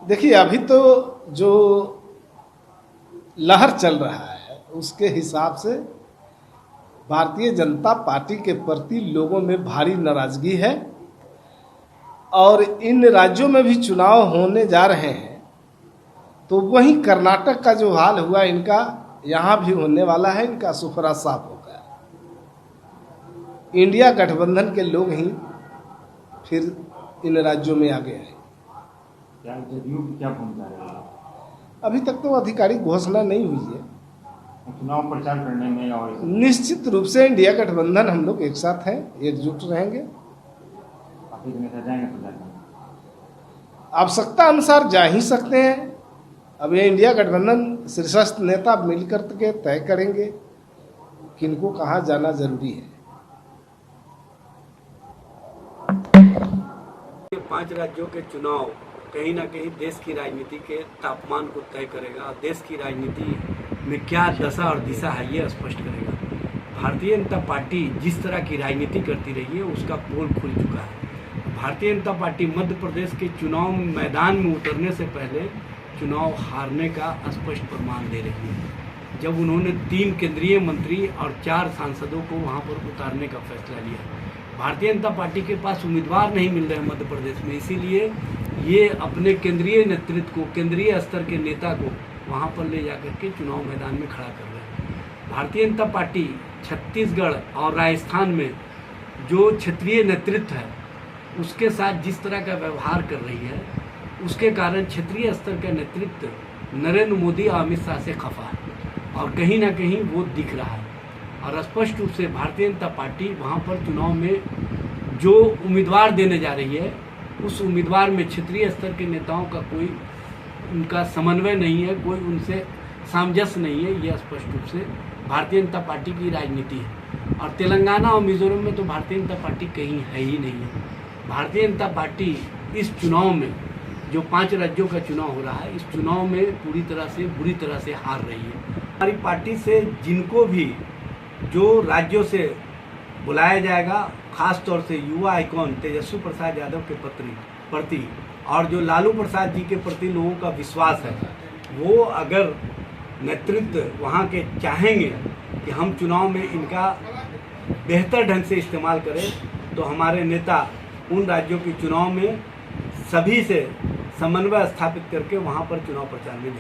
देखिए, अभी तो जो लहर चल रहा है उसके हिसाब से भारतीय जनता पार्टी के प्रति लोगों में भारी नाराजगी है और इन राज्यों में भी चुनाव होने जा रहे हैं। तो वहीं कर्नाटक का जो हाल हुआ इनका यहाँ भी होने वाला है, इनका सुफरा साफ हो गया। इंडिया गठबंधन के लोग ही फिर इन राज्यों में आगे आए। क्या जदयू की क्या भूमिका है? अभी तक तो आधिकारिक घोषणा नहीं हुई है। चुनाव प्रचार करने में और निश्चित रूप से इंडिया गठबंधन हम लोग एक साथ हैं, एकजुट रहेंगे। पार्टी के नेता जाएंगे प्रचार करने? आवश्यकता अनुसार जा ही सकते हैं। अब ये इंडिया गठबंधन शीर्षस्थ नेता मिलकर के तय करेंगे किनको कहाँ जाना जरूरी है। 5 राज्यों के चुनाव कहीं ना कहीं देश की राजनीति के तापमान को तय करेगा और देश की राजनीति में क्या दशा और दिशा है ये स्पष्ट करेगा। भारतीय जनता पार्टी जिस तरह की राजनीति करती रही है उसका पोल खुल चुका है। भारतीय जनता पार्टी मध्य प्रदेश के चुनाव मैदान में उतरने से पहले चुनाव हारने का स्पष्ट प्रमाण दे रही है। जब उन्होंने 3 केंद्रीय मंत्री और 4 सांसदों को वहां पर उतारने का फैसला लिया, भारतीय जनता पार्टी के पास उम्मीदवार नहीं मिल रहे मध्य प्रदेश में, इसीलिए ये अपने केंद्रीय नेतृत्व को, केंद्रीय स्तर के नेता को वहां पर ले जाकर के चुनाव मैदान में खड़ा कर रहे हैं। भारतीय जनता पार्टी छत्तीसगढ़ और राजस्थान में जो क्षेत्रीय नेतृत्व है उसके साथ जिस तरह का व्यवहार कर रही है उसके कारण क्षेत्रीय स्तर का नेतृत्व नरेंद्र मोदी और अमित शाह से खफा है और कहीं ना कहीं वो दिख रहा है। और स्पष्ट रूप से भारतीय जनता पार्टी वहाँ पर चुनाव में जो उम्मीदवार देने जा रही है उस उम्मीदवार में क्षेत्रीय स्तर के नेताओं का कोई उनका समन्वय नहीं है, कोई उनसे सामंजस्य नहीं है। यह स्पष्ट रूप से भारतीय जनता पार्टी की राजनीति है। और तेलंगाना और मिजोरम में तो भारतीय जनता पार्टी कहीं है ही नहीं है। भारतीय जनता पार्टी इस चुनाव में जो 5 राज्यों का चुनाव हो रहा है, इस चुनाव में पूरी तरह से बुरी तरह से हार रही है। हमारी पार्टी से जिनको भी जो राज्यों से बुलाया जाएगा, खास तौर से युवा आइकॉन तेजस्वी प्रसाद यादव के प्रति और जो लालू प्रसाद जी के प्रति लोगों का विश्वास है, वो अगर नेतृत्व वहाँ के चाहेंगे कि हम चुनाव में इनका बेहतर ढंग से इस्तेमाल करें, तो हमारे नेता उन राज्यों के चुनाव में सभी से समन्वय स्थापित करके वहाँ पर चुनाव प्रचार में